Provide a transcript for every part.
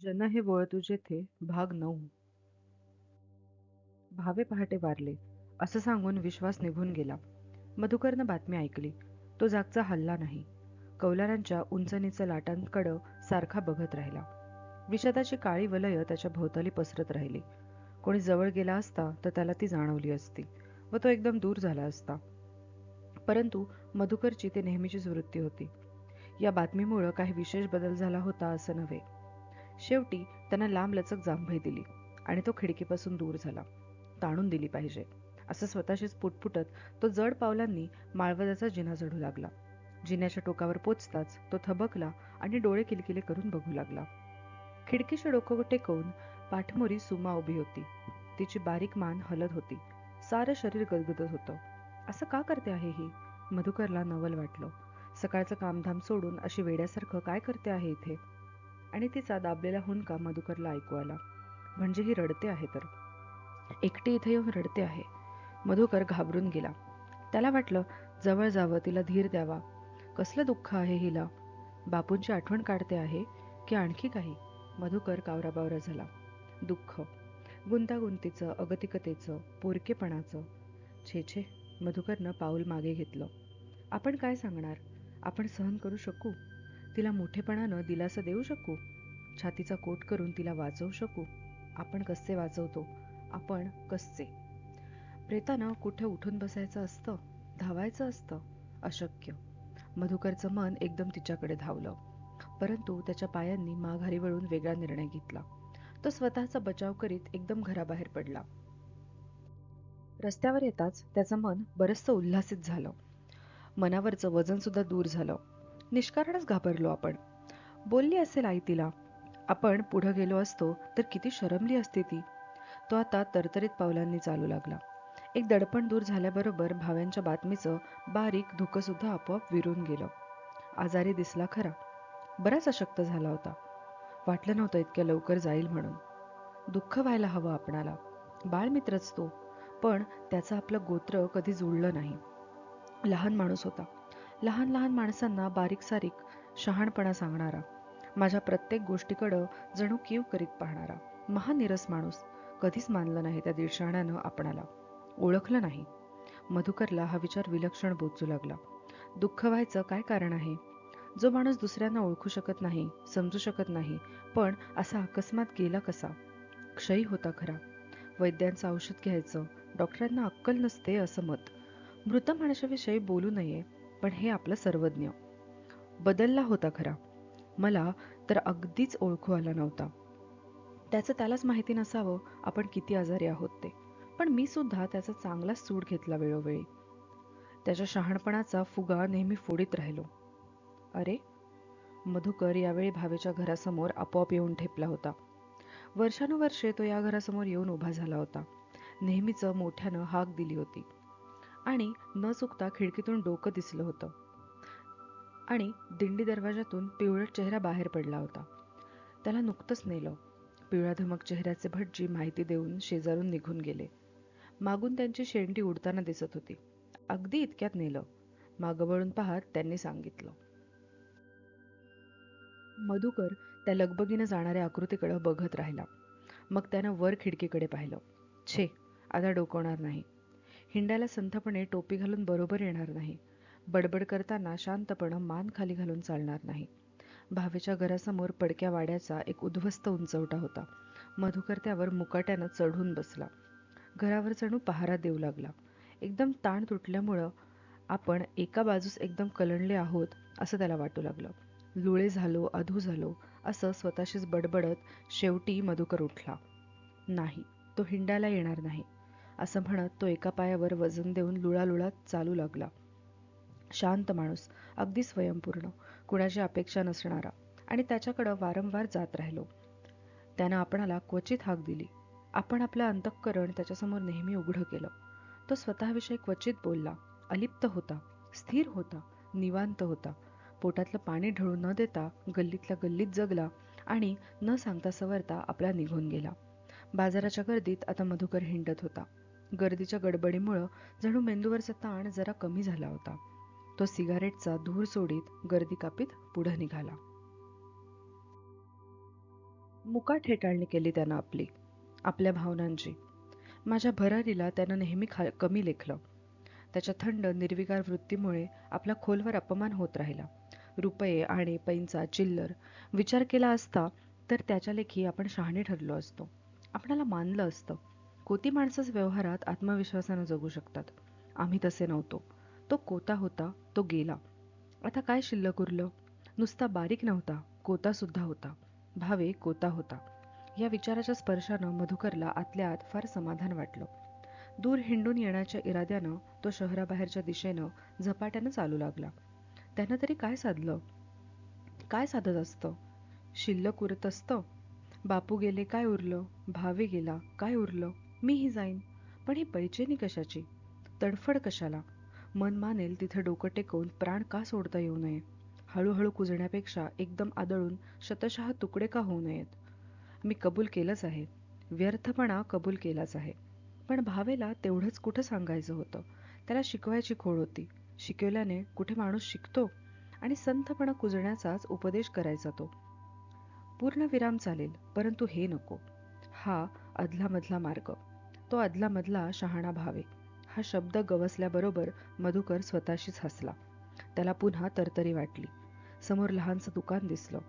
जन हे वळ जेथे भाग 9. भावे पहाटे वारले असं सांगून विश्वास निघून गेला. मधुकरनं बातमी ऐकली. तो जागचा हलला नाही. कौलारांच्या उंच-नीच लाटांकडं सारखा बघत राहिला. विषादाची काळी वलय त्याच्या भोवताली पसरत राहिली. कोणी जवळ गेला असता तर त्याला ती जाणवली असती व तो एकदम दूर झाला असता. परंतु मधुकरची ती नेहमीचीच वृत्ती होती. या बातमीमुळं काही विशेष बदल झाला होता असं नव्हे. शेवटी त्यानं लांबलचक जांभई दिली आणि तो खिडकीपासून दूर झाला. ताणून दिली पाहिजे असं स्वतःशीच पुटपुटत तो जड पावलांनी माळवजाचा जिना चढू लागला. जिन्याच्या टोकावर पोचताच तो थबकला आणि डोळे किलकिले करून बघू लागला. खिडकीचे डोकं टेकवून पाठमोरी सुमा उभी होती. तिची बारीक मान हलत होती. सारं शरीर गदगदत होतं. असं का करते आहे ही? मधुकरला नवल वाटलं. सकाळचं कामधाम सोडून अशी वेड्यासारखं काय करते आहे इथे? आणि तिचा दाबलेला हुंदका मधुकरला ऐकू आला. म्हणजे ही रडते आहे तर. एकटी इथे येऊन रडते आहे. मधुकर घाबरून गेला. त्याला वाटलं जवळ जावं, तिला धीर द्यावा. कसलं दुःख आहे हिला? बापूंची आठवण काढते आहे की आणखी काही? मधुकर कावराबावरा झाला. दुःख, गुंतागुंतीचं, अगतिकतेचं, पोरकेपणाचं. छे छे. मधुकरनं पाऊल मागे घेतलं. आपण काय सांगणार? आपण सहन करू शकू? तिला मोठेपणानं दिलासा देऊ शकू? छातीचा कोट करून तिला वाचवू शकू? आपण कसे वाचवतो? आपण कसे? प्रेतानं कुठे उठून बसायचं असतं, धावायचं असतं? अशक्य. मधुकरचं मन एकदम तिच्याकडे धावलं. परंतु त्याच्या पायांनी माघारी वळून वेगळा निर्णय घेतला. तो स्वतःचा बचाव करीत एकदम घराबाहेर पडला. रस्त्यावर येताच त्याचं मन बरचसं उल्हासित झालं. मनावरचं वजन सुद्धा दूर झालं. निष्कारणच घाबरलो आपण. बोलली असेल आई तिला. आपण पुढं गेलो असतो तर किती शरमली असती ती. तो आता तरतरीत पावलांनी चालू लागला. एक दडपण दूर झाल्याबरोबर भाव्यांच्या बातमीचं बारीक धुकंसुद्धा आपोआप विरून गेलं. आजारी दिसला खरा. बराच अशक्त झाला होता. वाटलं नव्हतं इतक्या लवकर जाईल म्हणून. दुःख व्हायला हवं आपणाला. बाळमित्रच तो. पण त्याचं आपलं गोत्र कधी जुळलं नाही. लहान माणूस होता. लहान लहान माणसांना बारीक सारीक शहाणपणा सांगणारा. माझ्या प्रत्येक गोष्टीकडं जणू कीव करीत पाहणारा. महानिरस माणूस. कधीच मानलं नाही त्या दीडशाण्यानं आपणाला. ओळखलं नाही. मधुकरला हा विचार विलक्षण बोचू लागला. दुःख व्हायचं काय कारण आहे? जो माणूस दुसऱ्यांना ओळखू शकत नाही, समजू शकत नाही, पण असा अकस्मात गेला कसा? क्षयी होता खरा. वैद्यांचं औषध घ्यायचं, डॉक्टरांना अक्कल नसते असं मत. मृत माणसाविषयी बोलू नये, पण हे आपलं सर्वज्ञ. बदलला होता खरा. मला तर अगदीच ओळखू आला नव्हता. त्याचं त्यालाच माहिती नसावं आपण किती आजारी आहोत ते. पण मी सुद्धा त्याचा चांगलाच सूड घेतला वेळोवेळी. त्याच्या शहाणपणाचा फुगा नेहमी फोडीत राहिलो. अरे, मधुकर यावेळी भावेच्या घरासमोर आपोआप येऊन ठेपला होता. वर्षानुवर्षे तो या घरासमोर येऊन उभा झाला होता. नेहमीच मोठ्यानं हाक दिली होती आणि न चुकता खिडकीतून डोकं दिसलं होतं आणि दिंडी दरवाजातून पिवळट चेहरा बाहेर पडला होता. त्याला नुकतंच नेलं. पिवळ्या धमक चेहऱ्याचे भटजी माहिती देऊन शेजारून निघून गेले. मागून त्यांची शेंडी उडताना दिसत होती. अगदी इतक्यात नेलं. मागं वळून पाहत त्यांनी सांगितलं. मधुकर त्या लगबगीनं जाणाऱ्या आकृतीकडे बघत राहिला. मग त्यानं वर खिडकीकडे पाहिलं. छे, आता डोकवणार नाही. हिंडायला संथपणे टोपी घालून बरोबर येणार नाही. बडबड करताना शांतपणं मान खाली घालून चालणार नाही. भावेच्या घरासमोर पडक्या वाड्याचा एक उद्ध्वस्त उंचवटा होता. मधुकर त्यावर मुकाट्यानं चढून बसला. घरावर जणू पहारा देऊ लागला. एकदम ताण तुटल्यामुळं आपण एका बाजूस एकदम कलंडले आहोत असं त्याला वाटू लागलं. लुळे झालो, अधू झालो असं स्वतःशीच बडबडत शेवटी मधुकर उठला. नाही, तो हिंडायला येणार नाही असं म्हणत तो एका पायावर वजन देऊन लुळालुळात चालू लागला. शांत माणूस, अगदी स्वयंपूर्ण, कुणाची अपेक्षा नसणारा आणि त्याच्याकडं वारंवार जात राहिलो. त्यानं आपणाला क्वचित हाक दिली. आपण आपलं अंतःकरण त्याच्यासमोर नेहमी उघडं केलं. तो स्वतःविषयी क्वचित बोलला. अलिप्त होता, स्थिर होता, निवांत होता. पोटातलं पाणी ढळू न देता गल्लीतल्या गल्लीत जगला आणि न सांगता सवरता आपला निघून गेला. बाजाराच्या गर्दीत आता मधुकर हिंडत होता. गर्दीच्या गडबडीमुळं जणू मेंदूवरचा ताण जरा कमी झाला होता. तो सिगारेटचा धूर सोडीत गर्दी कापीत पुढं निघाला. मुकाट हेटाळणी केली त्यानं आपली, आपल्या भावनांची. माझ्या भरारीला त्यानं नेहमी कमी लेखलं. त्याच्या थंड, निर्विकार वृत्तीमुळे आपला खोलवर अपमान होत राहिला. रुपये आणि पैंचा, चिल्लर विचार केला असता तर त्याच्या लेखी आपण शहाणे ठरलो असतो. आपणाला मानलं असतं. कोती माणसंच व्यवहारात आत्मविश्वासानं जगू शकतात. आम्ही तसे नव्हतो. तो कोता होता, तो गेला. आता काय शिल्लक उरलं? नुसता बारीक नव्हता, कोतासुद्धा होता. भावे कोता होता. या विचाराच्या स्पर्शानं मधुकरला आतल्या आत फार समाधान वाटलं. दूर हिंडून येण्याच्या इराद्यानं तो शहराबाहेरच्या दिशेनं झपाट्यानं चालू लागला. त्यानं तरी काय साधलं? काय साधत असतं? शिल्लक उरत असतं? बापू गेले काय उरलं? भावे गेला काय उरलं? मीही जाईन. पण ही बैचेनी कशाची? तडफड कशाला? मन मानेल तिथं डोकं टेकवून प्राण का सोडता येऊ नये? हळूहळू कुजण्यापेक्षा एकदम आदळून शतशः तुकडे का होऊ नयेत? मी कबूल केलंच आहे. व्यर्थपणा कबूल केलाच आहे. पण भावेला तेवढंच कुठं सांगायचं होतं? त्याला शिकवायची खोड होती. शिकवल्याने कुठे माणूस शिकतो? आणि संथपणा कुजण्याचाच उपदेश करायचा तो. पूर्ण विराम चालेल, परंतु हे नको. हा अधलामधला मार्ग. तो अधलामधला शहाणा भावे. हा शब्द गवसल्याबरोबर मधुकर स्वतःशीच हसला. त्याला पुन्हा तरतरी वाटली. समोर लहानसं दुकान दिसलं.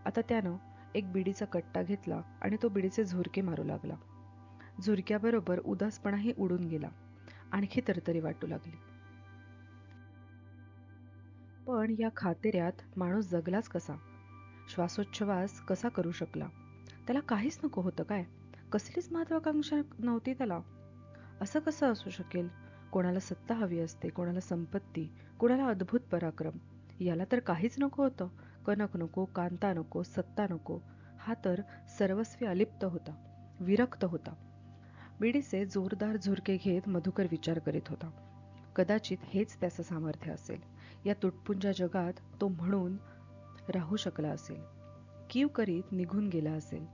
आता त्यानं एक बिडीचा कट्टा घेतला आणि तो बिडीचे झुरके मारू लागला. झुरक्याबरोबर उदासपणाही उडून गेला. आणखी तरतरी वाटू लागली. पण या खातेऱ्यात माणूस जगलाच कसा? श्वासोच्छवास कसा करू शकला? त्याला काहीच नको होतं काय? कसलीच महत्वाकांक्षा नव्हती त्याला? असं कसं असू शकेल? कोणाला सत्ता हवी असते, कोणाला संपत्ती, कोणाला अद्भुत पराक्रम. याला तर काहीच नको होतं. कनक नको, कांता नको, सत्ता नको. हा तर सर्वस्वी अलिप्त होता, विरक्त होता. बीडीचे जोरदार झुरके घेत मधुकर विचार करीत होता. कदाचित हेच त्याचं सामर्थ्य असेल. या तुटपुंज्या जगात तो म्हणून राहू शकला असेल. कीव करीत निघून गेला असेल.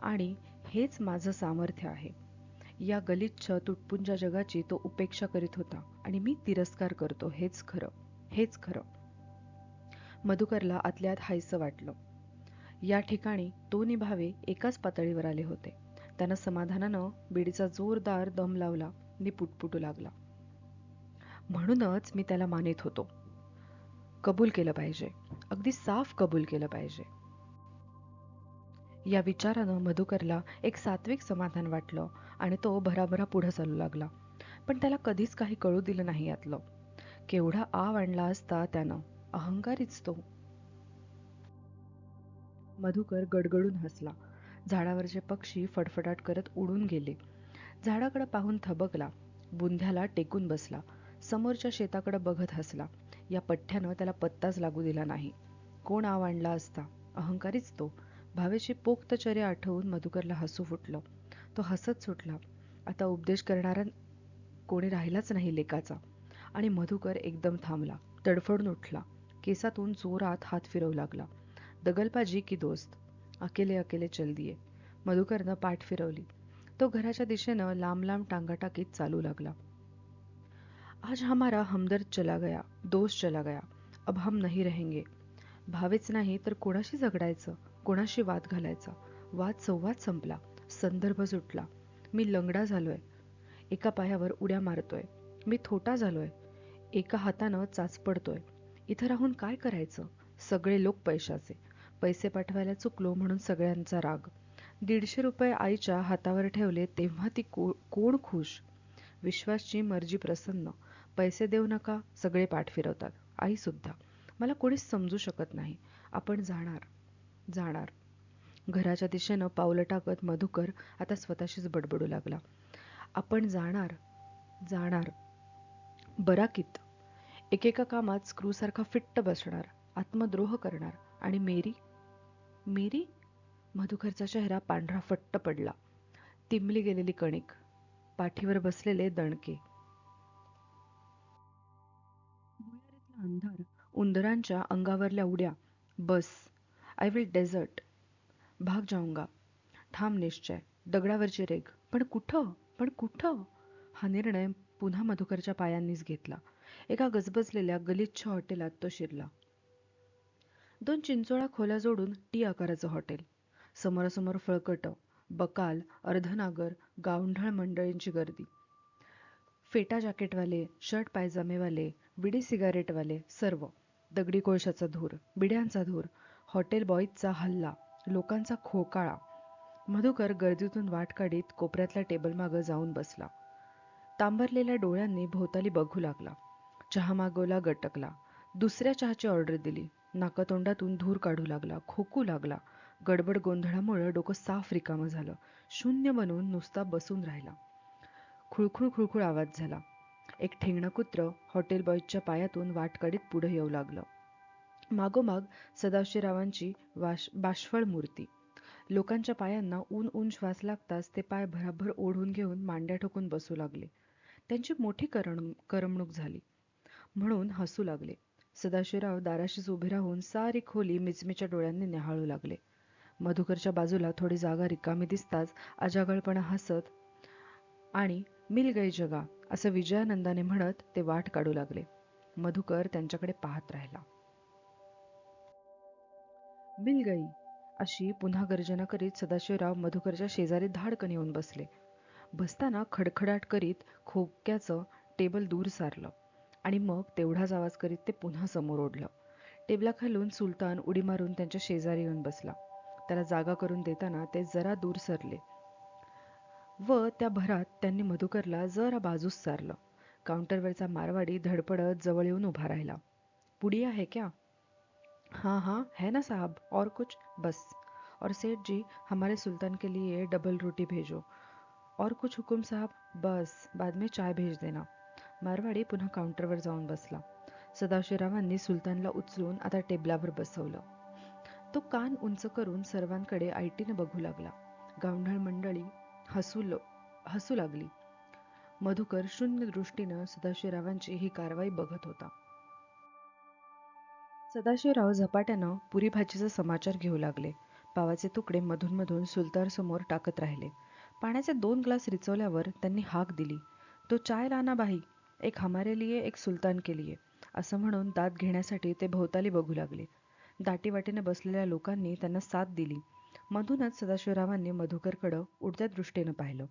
आणि हेच माझं सामर्थ्य आहे. या गलिच्छ तुटपुंज्या जगाची तो उपेक्षा करीत होता आणि मी तिरस्कार करतो, हेच खरं, हेच खरं. मधुकरला आतल्यात हायसं वाटलं. या ठिकाणी दोन्ही भावे एकाच पातळीवर आले होते. त्यानं समाधानानं बीडीचा जोरदार दम लावला आणि पुटपुटू लागला. म्हणूनच मी त्याला मानित होतो. कबूल केलं पाहिजे. अगदी साफ कबूल केलं पाहिजे. या विचारानं मधुकरला एक सात्विक समाधान वाटलं आणि तो भराभरा पुढं चालू लागला. पण त्याला कधीच काही कळू दिलं नाही यातलं. केवढा आव आणला असता त्यानं. अहंकारीच तो. मधुकर गडगडून हसला. झाडावरचे पक्षी फडफडाट करत उडून गेले. झाडाकडे पाहून थबकला. बुंध्याला टेकून बसला. समोरच्या शेताकडे बघत हसला. या पठ्ठ्यानं त्याला पत्ताच लागू दिला नाही. कोण आव आणला असता? अहंकारीच तो. भावेची पोक्तचर्या आठवून मधुकरला हसू फुटलं. तो हसत सुटला. आता उपदेश करणारा कोणी राहिलाच नाही लेकाचा. आणि मधुकर एकदम थांबला. तडफडून उठला. केसातून जोरात हात फिरवू लागला. दगलबाजी की दोस्त? अकेले अकेले चल दिए. मधुकरनं पाठ फिरवली. तो घराच्या दिशेनं लांब लांब टांगा टाकीत चालू लागला. आज हमारा हमदर्द चला गया, दोस्त चला गया, अब हम नहीं रहेंगे. भावेच नाही तर कोणाशी झगडायचं, कोणाशी वाद घालायचा? वाद संवाद संपला. संदर्भ सुटला. मी लंगडा झालोय. एका पायावर उड्या मारतोय. मी थोटा झालोय. एका हातानं चाचपडतोय. इथं राहून काय करायचं? सगळे लोक पैशाचे. पैसे पाठवायला चुकलो म्हणून सगळ्यांचा राग. 150 रुपये आईच्या हातावर ठेवले तेव्हा ती कोण खुश? विश्वासची मर्जी प्रसन्न. पैसे देऊ नका, सगळे पाठ फिरवतात. आईसुद्धा. मला कोणीच समजू शकत नाही. आपण जाणार, जाणार. घराच्या दिशेनं पावलं टाकत मधुकर आता स्वतःशीच बडबडू लागला. आपण जाणार, जाणार. बराकीत. एकेका कामात स्क्रूसारखा फिट्ट बसणार, आत्मद्रोह करणार. आणि मेरी? मेरी? मधुकरचा चेहरा पांढरा फट्ट पडला. तिमली गेलेली कणिक. पाठीवर बसलेले दणके. भुयारीतला अंधार. उंदरांच्या अंगावरल्या उड्या. बस. I will desert. भाग जाऊंगा. ठाम निश्चय. दगडावरची रेघ. पण कुठं? पण कुठं? हा निर्णय पुन्हा मधुकरच्या पायांनीच घेतला. एका गजबजलेल्या गलिच्छ हॉटेलात तो शिरला. 2 चिंचोळ्या खोल्या जोडून टी आकाराचं हॉटेल. समोरासमोर फळकट, बकाल, अर्धनागर, गावंढळ मंडळींची गर्दी. फेटा जॅकेटवाले, शर्ट पायजामेवाले, विडी सिगारेटवाले सर्व. दगडी कोळशाचा धूर, बिड्यांचा धूर, हॉटेल बॉईजचा हल्ला, लोकांचा खोकाळा. मधुकर गर्दीतून वाट काढीत कोपऱ्यातल्या टेबलमागं जाऊन बसला. तांबरलेल्या डोळ्यांनी भोवताली बघू लागला. चहा मागवला, गटकला. दुसऱ्या चहाची ऑर्डर दिली. नाकातोंडातून धूर काढू लागला, खोकू लागला. गडबड गोंधळामुळं डोकं साफ रिकामं झालं. शून्य बनून नुसता बसून राहिला. खुळखुळ खुळखुळ आवाज झाला. एक ठेंगणं कुत्रं हॉटेल बॉयच्या पायातून वाट काढीत पुढे येऊ लागलं. मागोमाग सदाशिवरावांची बाष्फळ मूर्ती. लोकांच्या पायांना ऊन ऊन श्वास लागताच ते पाय भराभर ओढून घेऊन मांड्या ठोकून बसू लागले. त्यांची मोठी करमणूक झाली म्हणून हसू लागले. सदाशिवराव दाराशीच उभे राहून सारी खोली मिचमिच्या डोळ्यांनी न्याहाळू लागले. मधुकरच्या बाजूला थोडी जागा रिकामी दिसताच अजागळपणा हसत आणि मिल गई जगा असं विजयानंदाने म्हणत ते वाट काढू लागले. मधुकर त्यांच्याकडे पाहत राहिला. मिल गई अशी पुन्हा गर्जना करीत सदाशिवराव मधुकरच्या शेजारी धाडकन येऊन बसले. बसताना खडखडाट करीत खोक्याचं टेबल दूर सारलं आणि मग तेवढाच आवाज करीत ते पुन्हा समोर ओढलं. टेबलाखालून सुलतान उडी मारून त्यांच्या शेजारी येऊन बसला. त्याला जागा करून देताना ते जरा दूर सरले व त्या भरात त्यांनी मधुकरला जरा बाजूस सारलं. काउंटरवरचा मारवाडी धडपडत जवळ येऊन उभा राहिला. पुडिया है क्या? हाँ हाँ है ना साहब, और कुछ? बस. और सेठ जी, हमारे सुल्तान के लिए डबल रोटी भेजो. और कुछ हुकुम साहब? बस, बाद में चाय भेज देना. मारवाडी पुन्हा काउंटरवर जाऊन बसला. सदाशिवरावांनी सुलतानला उचलून आता टेबलावर बसवलं. तो कान उंच करून सर्वांकडे आयटीनं बघू लागला. गावंढळ मंडळी हसू लागली. मधुकर शून्य दृष्टीनं सदाशिवरावांची ही कारवाई बघत होता. सदाशिवराव झपाट्यानं पुरी भाजीचा समाचार घेऊ लागले. पावाचे तुकडे मधून मधून सुलतानसमोर टाकत राहिले. पाण्याचे 2 ग्लास रिचवल्यावर त्यांनी हाक दिली. तो चाय लाना बाई, एक हमारे लिए, एक सुलतान के लिए, असं म्हणून दात घेण्यासाठी ते भोवताली बघू लागले. दाटीवाटीने बसलेल्या लोकांनी त्यांना साथ दिली. मधूनच सदाशिवरावांनी मधुकरकडं उडत्या दृष्टीनं पाहिलं.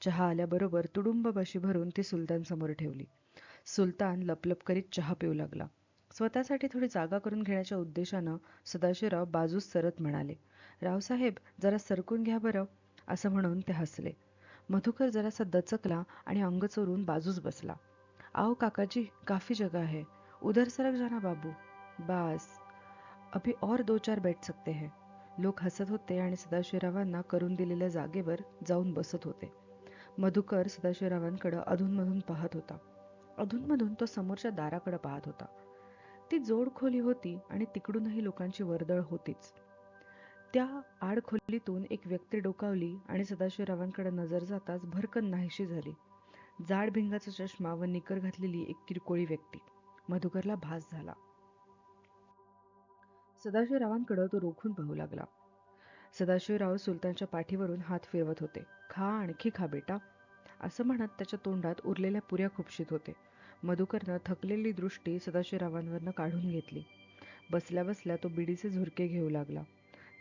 चहा आल्याबरोबर तुडुंब बशी भरून ती सुलतानसमोर ठेवली. सुलतान लपलप करीत चहा पिऊ लागला. स्वतःसाठी थोडी जागा करून घेण्याच्या उद्देशानं सदाशिवराव बाजूस सरत म्हणाले, रावसाहेब, जरा सरकून घ्या बरं, असं म्हणून ते हसले. मधुकर जरासा दचकला आणि अंग चोरून बाजूस बसला. आओ काकाजी, काफी जगह है, उधर सरक जाना बाबू. बास, अभी और 2-4 बैठ सकते हैं. लोक हसत होते आणि सदाशिवरावांना करून दिलेल्या जागेवर जाऊन बसत होते. मधुकर सदाशिवरावांकडं अधूनमधून पाहत होता. अधूनमधून तो समोरच्या दाराकडे पाहत होता. ती जोड खोली होती आणि तिकडूनही लोकांची वर्दळ होतीच. त्या आडखोलीतून एक व्यक्ती डोकावली आणि सदाशिवरावांकडे नजर जाताच भरकन नाहीशी झाली. जाड भिंगाचा चष्मा व निकर घातलेली एक किरकोळी व्यक्ती. मधुकरला भास झाला. सदाशिवरावांकडे तो रोखून पाहू लागला. सदाशिवराव सुलतानच्या पाठीवरून हात फिरवत होते. खा, आणखी खा बेटा, असं म्हणत त्याच्या तोंडात उरलेल्या पुऱ्या खुपशीत होते. मधुकरनं थकलेली दृष्टी सदाशिवरावांवरनं काढून घेतली. बसल्या बसल्या तो बिडीचे झुरके घेऊ लागला.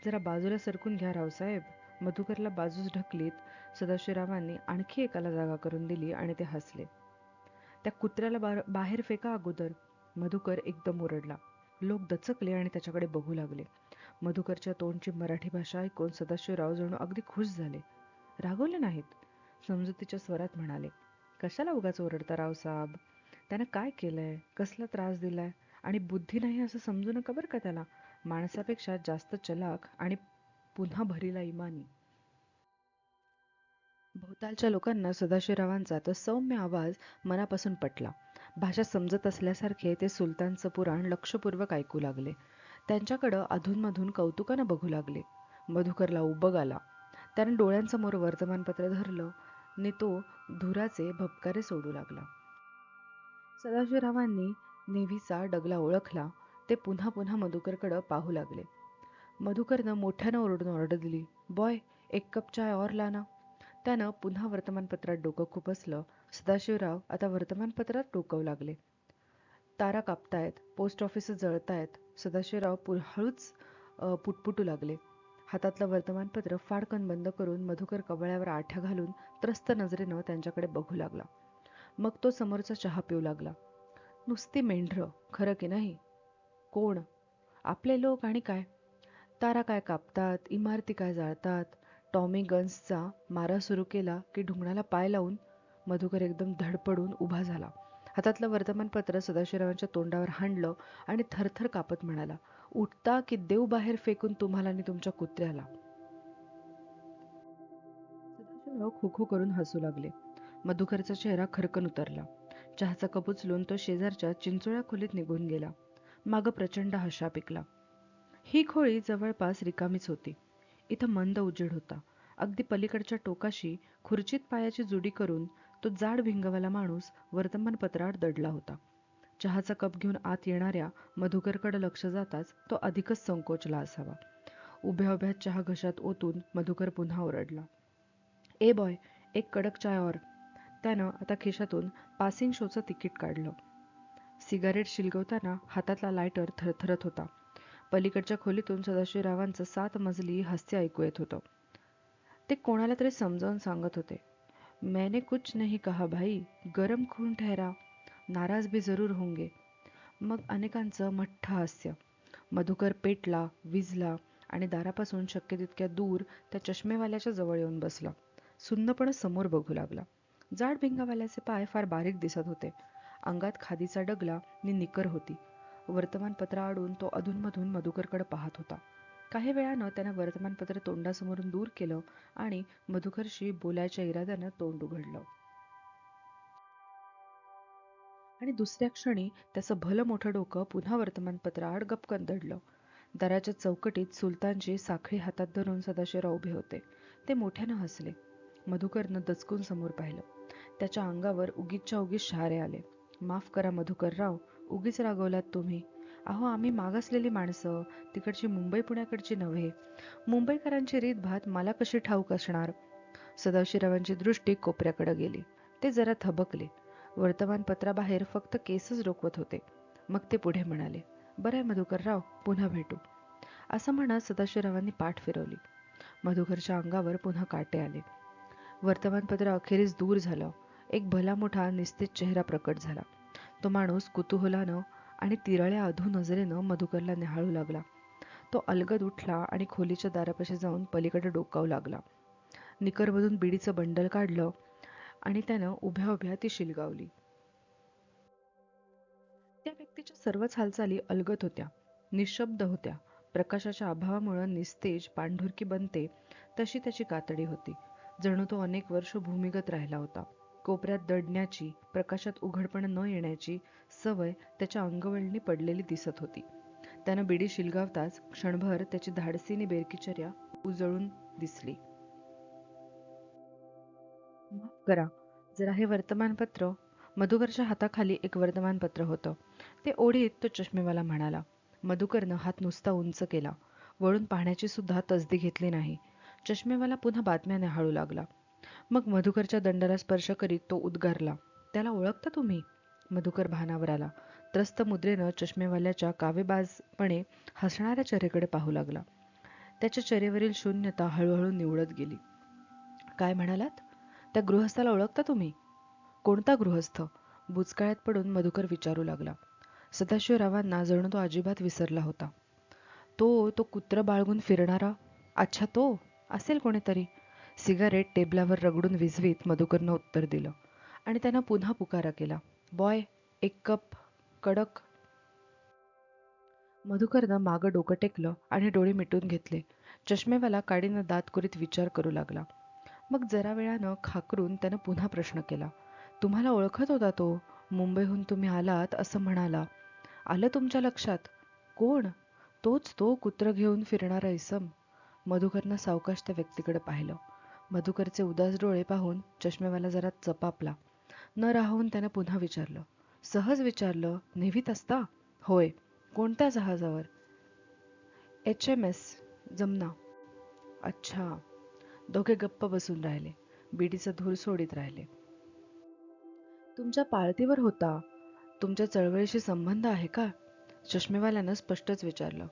जरा बाजूला सरकून घ्या रावसाहेब. मधुकरला बाजूस ढकलीत सदाशिवरावांनी आणखी एकाला जागा करून दिली आणि ते हसले. त्या कुत्र्याला बाहेर फेका अगोदर. मधुकर एकदम ओरडला. लोक दचकले आणि त्याच्याकडे बघू लागले. मधुकरच्या तोंडची मराठी भाषा ऐकून सदाशिवराव जणू अगदी खुश झाले. रागवले नाहीत. समजुतीच्या स्वरात म्हणाले, कशाला उगाच ओरडता रावसाहेब? त्यानं काय केलंय, कसला त्रास दिलाय आणि बुद्धी नाही असं समजू नका बरं का त्याला. माणसापेक्षा जास्त चलाख आणि पुन्हा भरीला इमानी. भोवतालच्या लोकांना सदाशिवरावांचा तो सौम्य आवाज मनापासून पटला. भाषा समजत असल्यासारखे ते सुलतानचं पुराण लक्षपूर्वक ऐकू लागले. त्यांच्याकडं अधूनमधून कौतुकानं बघू लागले. मधुकरला उबग आला. त्याने डोळ्यांसमोर वर्तमानपत्र धरलं नि तो धुराचे भपकारे सोडू लागला. सदाशिवरावांनी नेव्हीचा डगला ओळखला. ते पुन्हा पुन्हा मधुकरकडं पाहू लागले. मधुकरनं मोठ्यानं ओरडून ऑर्डर दिली, बॉय, एक कप चाय और लाना. त्यानं पुन्हा वर्तमानपत्रात डोकं खुपसलं. सदाशिवराव आता वर्तमानपत्रात डोकावू लागले. तारा कापतायत, पोस्ट ऑफिस जळतायत. सदाशिवराव हळूच पुटपुटू लागले. हातातलं वर्तमानपत्र फाडकन बंद करून मधुकर कवळ्यावर आठ्या घालून त्रस्त नजरेनं त्यांच्याकडे बघू लागला. मग तो समोरचा चहा पिऊ लागला. नुसती मेंढरं, खरं की नाही? कोण? आपले लोक आणि काय. तारा काय कापतात, इमारती काय जाळतात. टॉमी गन्सचा मारा सुरू केला की ढुंगणाला पाय लावून मधुकर एकदम धडपडून उभा झाला. हातातलं वर्तमानपत्र सदाशिवरावांच्या तोंडावर हाणलं आणि थरथर कापत म्हणाला, उठता की देव बाहेर फेकून तुम्हाला आणि तुमच्या कुत्र्याला. सदाशिवराव खो करून हसू लागले. मधुकरचा चेहरा खरकन उतरला. चहाचा कप उचलून तो शेजारच्या चिंचोळ्या खोलीत निघून गेला. मागं प्रचंड हशा पिकला. ही खोळी जवळपास रिकामीच होती. इथं मंद उजेड होता. अगदी पलीकडच्या टोकाशी खुर्चीत पायाची जुडी करून तो जाड भिंगवाला माणूस वर्तमानपत्रात दडला होता. चहाचा कप घेऊन आत येणाऱ्या मधुकरकडे लक्ष जाताच तो अधिकच संकोचला असावा. उभ्या उभ्या चहा घशात ओतून मधुकर पुन्हा ओरडला, ए बॉय, एक कडक चाय और. त्यानं आता खिशातून पासिंग शोचं तिकीट काढलं. सिगारेट शिलगवताना हातातला लायटर थरथरत होता. पलीकडच्या खोलीतून सदाशिवरावांचं 7 मजली हास्य ऐकू येत होतं. ते कोणाला तरी समजावून सांगत होते. मैंने कुछ नहीं कहा भाई, गरम खून ठहरा, नाराज भी जरूर होंगे. मग अनेकांचं मठ्ठ हास्य. मधुकर पेटला, विझला आणि दारापासून शक्य तितक्या दूर त्या चष्मेवाल्याच्या जवळ येऊन बसला. सुन्नपणे समोर बघू लागला. जाड भिंगावाल्याचे पाय फार बारीक दिसत होते. अंगात खादीचा डगला आणि निकर होती. वर्तमानपत्र आडून तो अधूनमधून मधुकरकडे पाहत होता. काही वेळानं त्यानं वर्तमानपत्र तोंडासमोरून दूर केलं आणि मधुकरशी बोलायच्या इराद्यानं तोंड उघडलं. आणि दुसऱ्या क्षणी त्याचं भलं मोठं डोकं पुन्हा वर्तमानपत्राआड गपकन दडलं. दाराच्या चौकटीत सुलतानची साखळी हातात धरून सदाशिवराव उभे होते. ते मोठ्यानं हसले. मधुकरनं दचकून समोर पाहिलं. त्याच्या अंगावर उगीचच्या उगीच शहारे आले. माफ करा मधुकरराव, उगीच रागवलात तुम्ही. अहो, आम्ही मागासलेली माणसं, तिकडची मुंबई पुण्याकडची नव्हे. मुंबईकरांची रीतभात मला कशी ठाऊक असणार. सदाशिवरावांची दृष्टी कोपऱ्याकडे गेली. ते जरा थबकले. वर्तमानपत्राबाहेर फक्त केसच डोकवत होते. मग ते पुढे म्हणाले, बरं आहे मधुकरराव, पुन्हा भेटू. असं म्हणत सदाशिवरावांनी पाठ फिरवली. मधुकरच्या अंगावर पुन्हा काटे आले. वर्तमानपत्र अखेरीस दूर झालं. एक भला मोठा निस्तेज चेहरा प्रकट झाला. तो माणूस कुतूहलानं आणि तिरळ्या अधू नजरेनं मधुकरला निहाळू लागला. तो अलगद उठला आणि खोलीच्या दारापाशी जाऊन पलीकडे डोकावू लागला. निकरमधून बिडीचं बंडल काढलं आणि त्यानं उभ्या उभ्या ती शिलगावली. त्या व्यक्तीच्या सर्वच हालचाली अलगद होत्या, निशब्द होत्या. प्रकाशाच्या अभावामुळे निस्तेज पांढुरकी बनते तशी त्याची कातडी होती. जणू तो अनेक वर्ष भूमिगत राहिला होता. कोपऱ्यात दडण्याची, प्रकाशात उघडपण न येण्याची सवय त्याच्या अंगवळणी पडलेली दिसत होती. त्यानं बिडी शिलगावताच क्षणभर त्याची धाडसीने बेरकीचर्या उजळून दिसली. माफ करा, जरा हे वर्तमानपत्र. मधुकरच्या हाताखाली एक वर्तमानपत्र होतं. ते ओढीत तो चष्मेवाला म्हणाला. मधुकरनं हात नुसता उंच केला. वळून पाहण्याची सुद्धा तसदी घेतली नाही. चष्मेवाला पुन्हा बातम्या न्याहाळू लागला. मग मधुकरच्या दंडाला स्पर्श करीत तो उद्गारला, त्याला ओळखता तुम्ही? मधुकर भानावर आला. त्रस्त मुद्रेनं चष्मेवाल्याच्या कावेबाजपणे हसणाऱ्या चेहऱ्याकडे पाहू लागला. त्याच्या चेहऱ्यावरील शून्यता हळूहळू निवळत गेली. काय म्हणालात? त्या गृहस्थाला ओळखता तुम्ही? कोणता गृहस्थ? बुचकाळ्यात पडून मधुकर विचारू लागला. सदाशिवरावांना जणू तो अजिबात विसरला होता. तो कुत्रं बाळगून फिरणारा. अच्छा, तो असेल कोणीतरी. सिगारेट टेबलावर रगडून विझवीत मधुकरनं उत्तर दिलं आणि त्यानं पुन्हा पुकारा केला, बॉय, एक कप कडक. मधुकरनं मागं डोकं टेकलं आणि डोळे मिटून घेतले. चष्मेवाला काडीनं दात कुरीत विचार करू लागला. मग जरा वेळानं खाकरून त्यानं पुन्हा प्रश्न केला, तुम्हाला ओळखत होता तो? मुंबईहून तुम्ही आलात असं म्हणाला. आलं तुमच्या लक्षात? कोण? तोच तो कुत्रं घेऊन फिरणारा इसम. मधुकरनं सावकाश त्या व्यक्तीकडे पाहिलं. मधुकरचे उदास डोळे पाहून चष्मेवाला जरा चपापला. न राहून त्यानं पुन्हा विचारलं, सहज विचारलं, नेव्हीत असता? होय. कोणत्या जहाजावर? HMS जमना. अच्छा. दोघे गप्प बसून राहिले. बिडीचा धूर सोडीत राहिले. तुमच्या पाळतीवर होता. तुमच्या चळवळीशी संबंध आहे का? चष्मेवाल्यानं स्पष्टच विचारलं.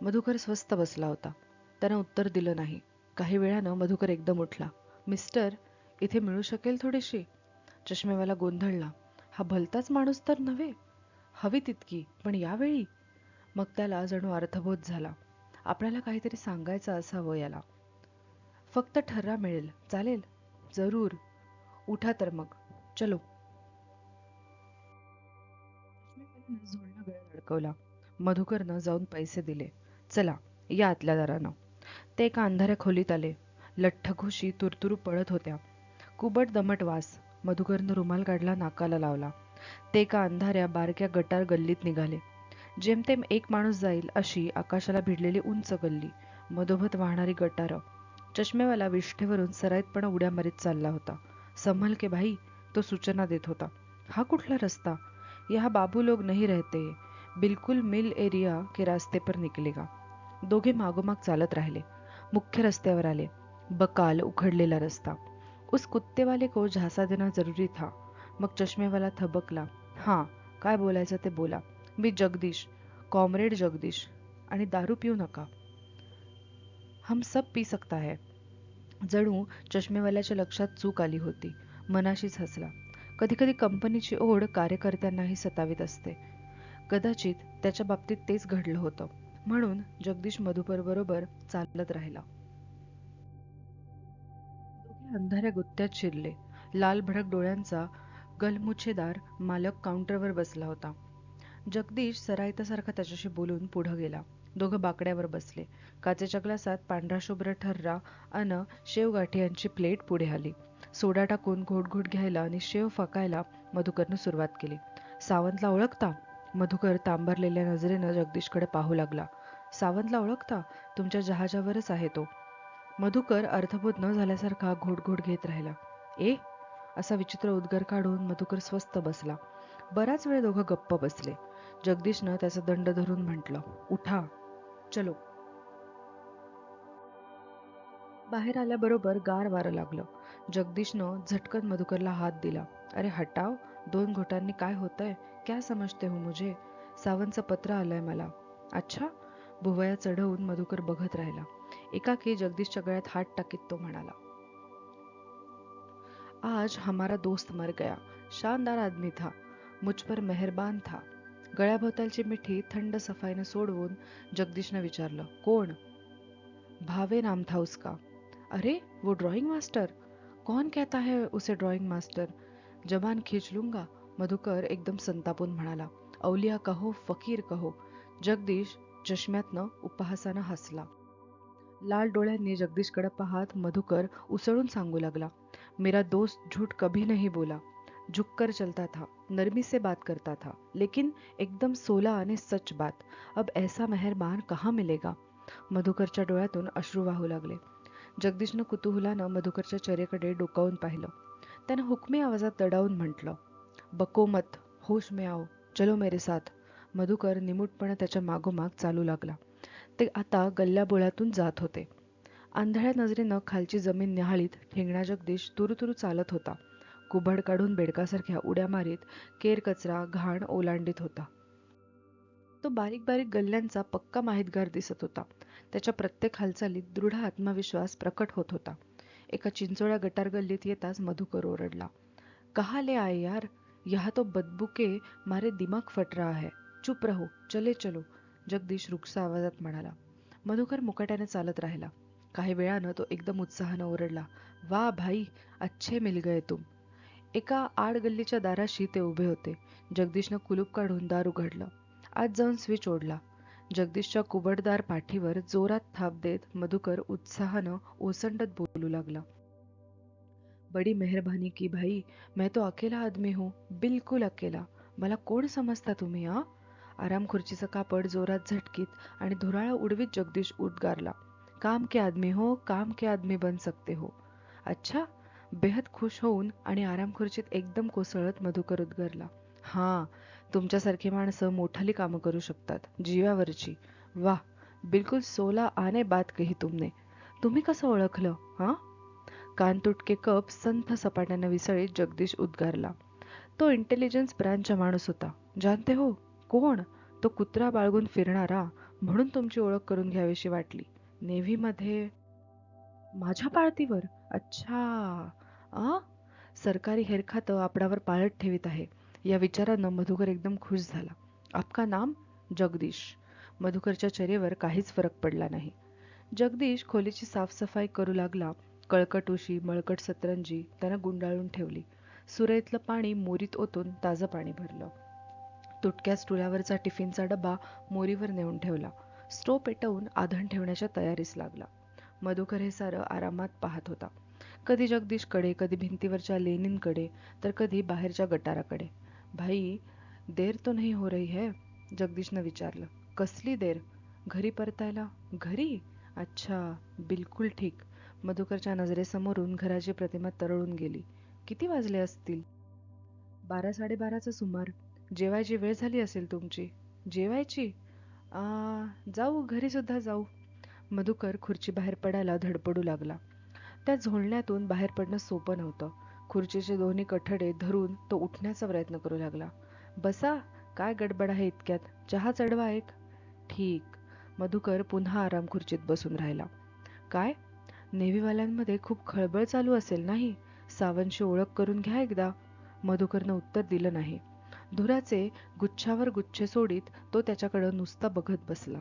मधुकर स्वस्थ बसला होता. त्यानं उत्तर दिलं नाही. काही वेळानं मधुकर एकदम उठला. मिस्टर, इथे मिळू शकेल थोडीशी? चष्मेवाला गोंधळला. हा भलताच माणूस तर नव्हे. हवी तितकी, पण यावेळी? मग त्याला जणू अर्थबोध झाला. आपल्याला काहीतरी सांगायचं असावं याला. फक्त ठर्रा मिळेल, चालेल? जरूर. उठा तर मग. चलो. चष्मेवाल्यानं झोळणा गळ्यात अडकवला. मधुकरनं जाऊन पैसे दिले. चला, या आतल्या दारानं. ते एका अंधाऱ्या खोलीत आले. लठ्ठघोशी तुरतुरू पळत होत्या. कुबट दमट वास. मधुकरनं रुमाल काढला, नाकाला लावला. ते एका अंधाऱ्या बारक्या गटार गल्लीत निघाले. जेमतेम एक माणूस जाईल अशी आकाशाला भिडलेली उंच गल्ली. मधोमध वाहणारी गटारं. चष्मेवाला विष्ठेवरून सराईतपणा उड्या मारीत चालला होता. संभल के भाई, तो सूचना देत होता. हा कुठला रस्ता? यहाँ बाबू लोग नहीं रहते. बिलकुल मिल एरिया के रास्ते पर निकलेगा. दोघे मागोमाग चालत राहिले. मुख्य रस्त्यावर आले. बकाल उखडलेला रस्ता. उस कुत्तेवाले को झांसा देना जरूरी था. मग चष्मेवाला थबकला. हां, काय बोलायचं ते बोला. मी जगदीश, कॉम्रेड जगदीश. आणि दारू पिऊ नका. हम सब पी सकता है. जणू चष्मेवाल्याच्या लक्षात चूक आली होती. मनाशीच हसला. कधीकधी कंपनीची ओढ कार्यकर्त्यांनाही सतावीत असते. कदाचित त्याच्या बाबतीत तेच घडलं होतं. म्हणून जगदीश मधुकरबरोबर चालत राहिला. दोघे अंधाऱ्या गुत्त्यात शिरले. लाल भडक डोळ्यांचा गलमुच्छेदार मालक काउंटरवर बसला होता. जगदीश सराईतासारखा त्याच्याशी बोलून पुढं गेला. दोघं बाकड्यावर बसले. काचेच्या ग्लासात पांढरा शुभ्र ठर्रा अन शेवगाठीयांची प्लेट पुढे आली. सोडा टाकून घोट घ्यायला आणि शेव फकायला मधुकरनं सुरुवात केली. सावंतला ओळखता? मधुकर तांबरलेल्या नजरेनं जगदीशकडे पाहू लागला. सावंतला ओळखता? तुमच्या जहाजावरच आहे तो. मधुकर अर्थबोध न झाल्यासारखा घोट घेत राहिला. ए, असा विचित्र उद्गार काढून मधुकर स्वस्थ बसला. बराच वेळ दोघं गप्प बसले. जगदीशनं त्याचा दंड धरून म्हटलं, उठा, चलो. बाहेर आल्याबरोबर गार वारं लागलं. जगदीशनं झटकन मधुकरला हात दिला. अरे हटाव, 2 घोटांनी काय होतंय? क्या समजते हो मुझे? सावंतचं पत्र आलंय मला. अच्छा? भुवया चढवून मधुकर बघत राहिला. एकाकी जगदीशच्या गळ्यात हात टाकीत तो म्हणाला, आज हमारा दोस्त मर गया. शानदार आदमी था. मुझ पर मेहरबान था. गळ्याभोवतालची मिठी थंड सफाईने सोडवून जगदीशनं विचारलं, कोण? भावे नाम था उसका. अरे, वो ड्राइंग मास्टर? कौन कहता है उसे ड्राइंग मास्टर? जबान खींच लूंगा. मधुकर एकदम संतापून म्हणाला. अवलिया कहो, फकीर कहो. जगदीश चष्म्यातनं उपहासानं हसला. लाल डोळ्यांनी जगदीशकडे पाहत मधुकर उसळून सांगू लागला, मेरा दोस्त झूठ कभी नहीं बोला. झुककर चलता था, नरमी से बात करता था, लेकिन एकदम सोला आणि सच बात. अब ऐसा मेहरबान कहाँ मिलेगा? मधुकरच्या डोळ्यातून अश्रू वाहू लागले. जगदीशनं कुतूहलानं मधुकरच्या चेहऱ्याकडे डोकावून पाहिलं. त्यानं हुकमी आवाजात दडावून म्हटलं, बको मत, होश में आओ, चलो मेरे साथ. मधुकर निमूटपणे त्याच्या मागोमाग चालू लागला. ते आता गल्ल्याबोळ्यातून जात होते. आंधळ्या नजरेनं खालची जमीन न्याहाळीत ठेंगणा जगदीश तुरुतुरु चालत होता. कुबड काढून बेडकासारख्या उड्या मारीत केर कचरा घाण ओलांडीत होता. तो बारीक बारीक गल्ल्यांचा पक्का माहितगार दिसत होता. त्याच्या प्रत्येक हालचालीत दृढ आत्मविश्वास प्रकट होत होता. एका चिंचोळ्या गटार गल्लीत येताच मधुकर ओरडला, कहाँ ले आए यार? यहाँ तो बदबू के मारे दिमाग फट रहा है. चुप रहो, चले चलो. जगदीश रुक्ष आवाजात म्हणाला. मधुकर मुकाट्याने चालत राहिला. काही वेळानं तो एकदम उत्साहानं ओरडला, वा भाई, अच्छे मिल गए तुम. एका आडगल्लीच्या दाराशी ते उभे होते. जगदीशनं कुलूप काढून दार उघडलं. आत जाऊन स्विच ओढला. जगदीशच्या कुबडदार पाठीवर जोरात थाप देत मधुकर उत्साहानं ओसंडत बोलू लागला, बड़ी मेहरबानी की भाई. मैं तो अकेला आदमी हूँ, बिलकुल अकेला. मला कोण समजता तुम्ही? आराम खुर्चीचं कापड जोरात झटकीत आणि धुराळा उडवीत जगदीश उद्गारला, काम के आदमी हो, काम के आदमी बन सकते हो. अच्छा? बेहद खुश होऊन आणि आराम खुर्चीत एकदम कोसळत मधुकर उद्गारला, हां, तुमच्यासारखी माणसं मोठाली कामं करू शकतात, जीवावरची. वाह, बिलकुल 16 आने बात कही तुमने. तुम्ही कसं ओळखलं? हां? कान तुटके कप संथ सपाट्याने विसळीत जगदीश उद्गारला, तो इंटेलिजन्स ब्रँचचा माणूस होता. जानते हो? कोण? तो कुत्रा बाळगून फिरणारा, म्हणून तुमची ओळख करून घ्यावीशी वाटली. नेव्हीमध्ये? माझ्या पाळतीवर? अच्छा. आ? सरकारी हेरखातं आपणावर पाळत ठेवीत आहे. या विचारानं मधुकर एकदम खुश झाला. आपका नाम? जगदीश. मधुकरच्या चेहऱ्यावर काहीच फरक पडला नाही. जगदीश खोलीची साफसफाई करू लागला. कळकट उशी, मळकट सतरंजी त्यानं गुंडाळून ठेवली. सुरईतलं पाणी मोरीत ओतून ताजं पाणी भरलं. तुटक्या स्टुलावरचा टिफिनचा डबा मोरीवर नेऊन ठेवला. स्टोव पेटवून आधण ठेवण्याच्या तयारीस लागला. मधुकर हे सारं आरामात पाहत होता. कधी जगदीशकडे, कधी भिंतीवरच्या लेनिनकडे, तर कधी बाहेरच्या गटाराकडे. भाई, देर तो नहीं हो रही है? जगदीशनं विचारलं. कसली देर? घरी परतायला? घरी? अच्छा, बिलकुल ठीक. मधुकरच्या नजरेसमोरून घराची प्रतिमा तरळून गेली. किती वाजले असतील? 12-12:30चा सुमार. जेवायची वेळ झाली असेल तुमची. जेवायची? जाऊ, घरी सुद्धा जाऊ. मधुकर खुर्चीबाहेर पडायला धडपडू लागला. त्या झोळण्यातून बाहेर पडणं सोपं नव्हतं. खुर्चीचे दोन्ही कठडे धरून तो उठण्याचा प्रयत्न करू लागला. बसा, काय गडबड आहे इतक्यात? चहा चढवा एक. ठीक. मधुकर पुन्हा आराम खुर्चीत बसून राहिला. काय? नेव्हीवाल्यांमध्ये खूप खळबळ चालू असेल नाही? सावंतशी ओळख करून घ्या एकदा. मधुकरनं उत्तर दिलं नाही. धुराचे गुच्छावर गुच्छ सोडीत तो त्याच्याकडं नुसता बघत बसला.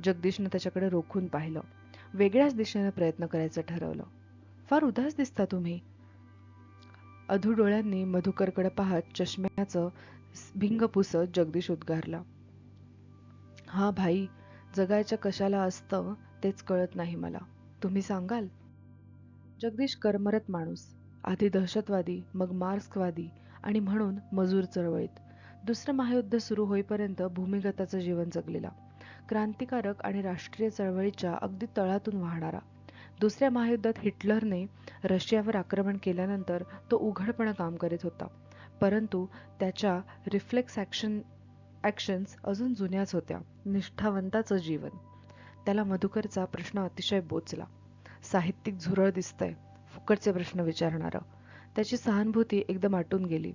जगदीशनं त्याच्याकडे रोखून पाहिलं. वेगळ्याच दिशेनं प्रयत्न करायचं ठरवलं. फार उदास दिसता तुम्ही. अधू डोळ्यांनी मधुकरकडे पाहत चष्म्याचं भिंग पुसत जगदीश उद्गारला. हा भाई, जगायचं कशाला असतं तेच कळत नाही मला. तुम्ही सांगाल? जगदीश करमरत माणूस. आधी दहशतवादी, मग मार्क्सवादी आणि म्हणून मजूर चळवळीत. दुसरं महायुद्ध सुरू होईपर्यंत भूमिगताचं जीवन जगलेला. क्रांतिकारक आणि राष्ट्रीय चळवळीच्या अगदी तळातून वाहणारा. दुसऱ्या महायुद्धात हिटलरने रशियावर आक्रमण केल्यानंतर तो उघडपणे काम करीत होता. परंतु त्याच्या रिफ्लेक्स ॲक्शन्स अजून जुन्याच होत्या. निष्ठावंताचं जीवन. त्याला मधुकरचा प्रश्न अतिशय बोचला. साहित्यिक झुरळ दिसतंय, फुकटचे प्रश्न विचारणारं. त्याची सहानुभूती एकदम आटून गेली.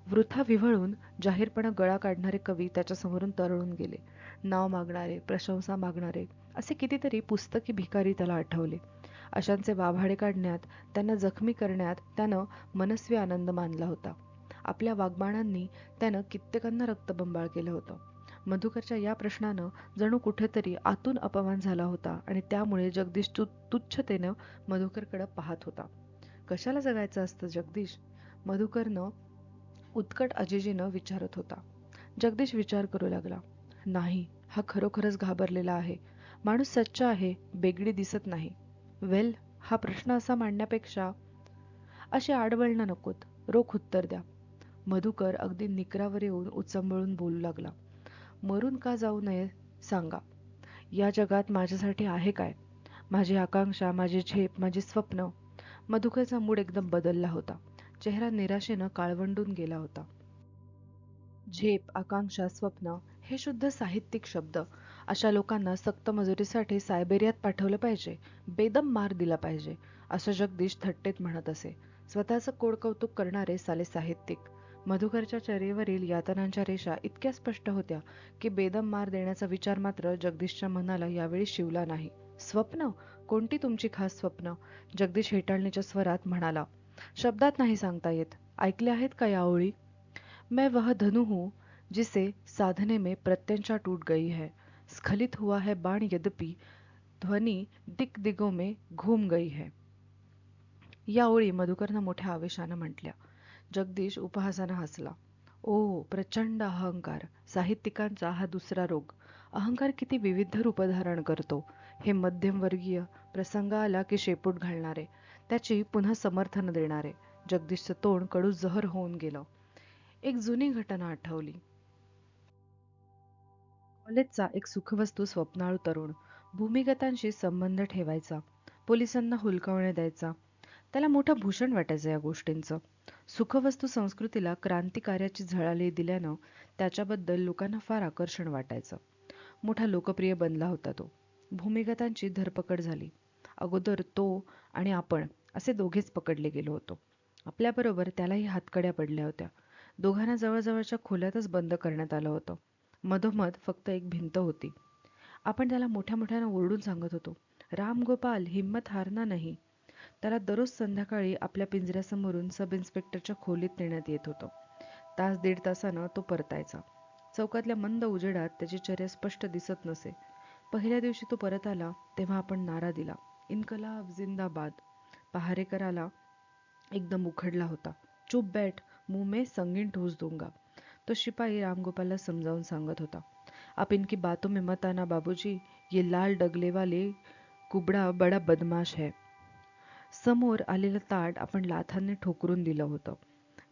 वृथा विव्हळून जाहीरपणे गळा काढणारे कवी त्याच्यासमोरून तरळून गेले. नाव मागणारे, प्रशंसा मागणारे असे कितीतरी पुस्तकी भिकारी त्याला आठवले. अशांचे वाभाडे काढण्यात, त्यांना जखमी करण्यात त्यानं मनस्वी आनंद मानला होता. आपल्या वाग्बाणांनी त्यानं कित्येकांना रक्तबंबाळ केलं होतं. मधुकरच्या या प्रश्नानं जणू कुठेतरी आतून अपमान झाला होता आणि त्यामुळे जगदीश तुच्छतेनं मधुकरकडे पाहत होता. कशाला जगायचं असतं जगदीश? मधुकरनं उत्कट अजिजीनं विचारत होता. जगदीश विचार करू लागला. नाही, हा खरोखरच घाबरलेला आहे. माणूस सच्चा आहे, बेगडी दिसत नाही. वेल, हा प्रश्न असा मांडण्यापेक्षा अशी आडवळणं नकोत, रोख उत्तर द्या. मधुकर अगदी निकरावर येऊन उचंबळून बोलू लागला. मरून का जाऊ नये सांगा. या जगात माझ्यासाठी आहे काय? माझी आकांक्षा, माझी झेप, माझी स्वप्न. मधुकरचा मूड एकदम बदलला होता. चेहरा निराशेनं काळवंडून गेला होता. झेप, आकांक्षा, स्वप्न हे शुद्ध साहित्यिक शब्द. अशा लोकांना सक्त मजुरीसाठी सायबेरियात पाठवलं पाहिजे, बेदम मार दिला पाहिजे, असं जगदीश थट्टेत म्हणत असे. स्वतःचं कोडकौतुक करणारे साले साहित्यिक. मधुकरच्या चेहऱ्यावरील यातनांच्या रेषा इतक्या स्पष्ट होत्या की बेदम मार देण्याचा विचार मात्र जगदीशच्या मनाला यावेळी शिवला नाही. स्वप्न? कोणती तुमची खास स्वप्न? जगदीश हेटाळणीच्या स्वरात म्हणाला. शब्दात नाही सांगता येत. ऐकले आहेत का या ओळी? मैं वह धनु हूँ जिसे साधने में प्रत्यंचा टूट गई है. स्खलित हुआ है बाण यद्यपि ध्वनि दिक दिगों में घूम गई है. या ओळी मधुकरनं मोठ्या आवेशानं म्हटल्या. जगदीश उपहासानं हसला. ओ, प्रचंड अहंकार. साहित्यिकांचा हा दुसरा रोग. अहंकार किती विविध रूप धारण करतो. हे मध्यमवर्गीय, प्रसंग आला की शेपूट घालणारे, त्याची पुन्हा समर्थन देणारे. जगदीशचं तोंड कडू जहर होऊन गेलं. एक जुनी घटना आठवली. कॉलेजचा एक सुखवस्तू स्वप्नाळू तरुण भूमिगतांशी संबंध ठेवायचा, पोलिसांना हुलकावण्या द्यायचा. त्याला मोठं भूषण वाटायचं या गोष्टींचं. सुखवस्तू संस्कृतीला क्रांतिकार्याची झळाळी दिल्यानं त्याच्याबद्दल लोकांना फार आकर्षण वाटायचं. मोठा लोकप्रिय बनला होता तो. भूमिगतांची धरपकड झाली. अगोदर तो आणि आपण असे दोघेच पकडले गेलो होतो. आपल्याबरोबर त्यालाही हातकड्या पडल्या होत्या. दोघांना जवळजवळच्या खोल्यातच बंद करण्यात आलं होतं. मधोमध फक्त एक भिंत होती. आपण त्याला मोठ्या मोठ्यानं ओरडून सांगत होतो, रामगोपाल हिम्मत हारना नाही. त्याला दररोज संध्याकाळी आपल्या पिंजऱ्यासमोरून सब इन्स्पेक्टरच्या खोलीत नेण्यात येत होतं. तास दीड तासानं तो परतायचा. चौकातल्या मंद उजेडात त्याची चर्या स्पष्ट दिसत नसे. पहिल्या दिवशी तो परत आला तेव्हा आपण नारा दिला, इन्कलाब जिंदाबाद. पहारेकराला एकदम उखडला होता. चुप बैठ, मुंह में संगीन ठूस दूंगा. तो शिपाई रामगोपालला समजावून सांगत होता. आप इनकी बातों में मत आना बाबूजी, ये लाल डगले वाले कुबडा बडा बदमाश है. समोर आलेलं ताट आपण लाथांनी ठोकरून दिलं होतं.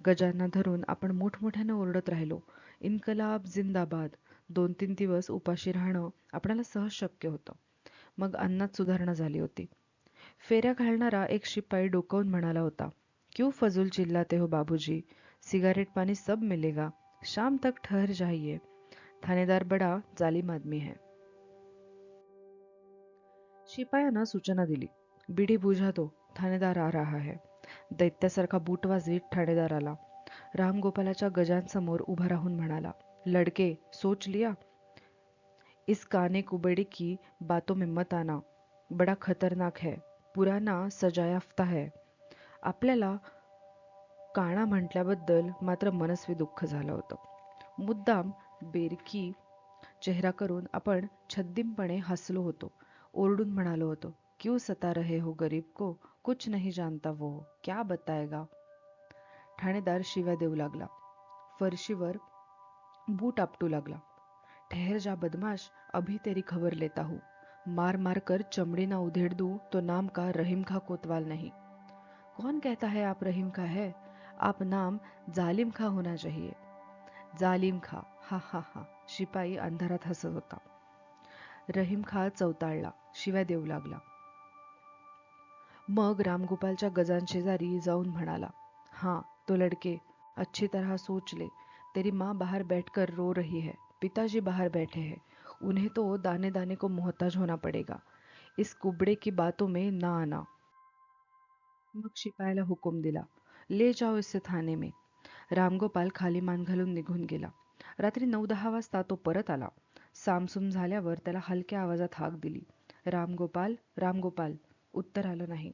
गजांना धरून आपण मोठमोठ्यानं ओरडत राहिलो, इन्कलाब जिंदाबाद. 2-3 दिवस उपाशी राहणं आपल्याला सहज शक्य होतं. मग अन्नात सुधारणा झाली होती. फेऱ्या घालणारा एक शिपाई डोकावून म्हणाला होता, क्यों फजूल चिल्लाते हो बाबूजी, सिगारेट पानी सब मिलेगा, शाम तक ठहर जाइए. थानेदार बडा जालिम आदमी है. शिपायानं सूचना दिली, बिडी बुझा दो, ठाणेदार आ रहा है. दैत्यासारखा बूट वाजवीत ठाणेदार आला. रामगोपालाच्या गजांसमोर उभा राहून म्हणाला, लडके सोच लिया. इस काने कुबेड़ी की बातों में मत आना, बडा खतरनाक है, पुराना सजायाफ्ता है. आपल्याला काणा म्हटल्याबद्दल मात्र मनस्वी दुःख झालं होतं. मुद्दाम बेरकी चेहरा करून आपण छद्मीपणे हसलो होतो. ओरडून म्हणालो होतो, क्यों सता रहे हो गरीब को, कुछ नहीं जानता वो, क्या बताएगा. ठाणेदार शिव्या देऊ लागला. फरशीवर बूट आपटू लागला. ठहर जा बदमाश, अभी तेरी खबर लेता हूँ. मार मार कर चमड़ी ना उधेड़ दूं तो नाम का रहीम खा कोतवाल नहीं. कौन कहता है आप रहीम खा है, आप नाम जालिम खा होना चाहिए. जालिम खा, हा हा हा. शिपाई अंधारात हसत होता. रहीम खा चवताळला, शिव्या देऊ लागला. मग रामगोपालच्या गजांशेजारी जाऊन म्हणाला, हाँ तो लड़के, अच्छी तरह सोच ले. तेरी माँ बाहर बैठकर रो रही है, पिताजी बाहर बैठे हैं, उन्हें तो दाने दाने को मोहताज होना पड़ेगा. इस कुबड़े की बातों में ना आना. मग शिपायाला हुकूम दिला, ले जाओ इससे थाने में. रामगोपाल खाली मान घालून निघून गेला. रात्री 9-10 वाजता तो परत आला. सामसूम झाल्यावर त्याला हलक्या आवाजात हाक दिली, रामगोपाल, रामगोपाल. उत्तर आलं नाही.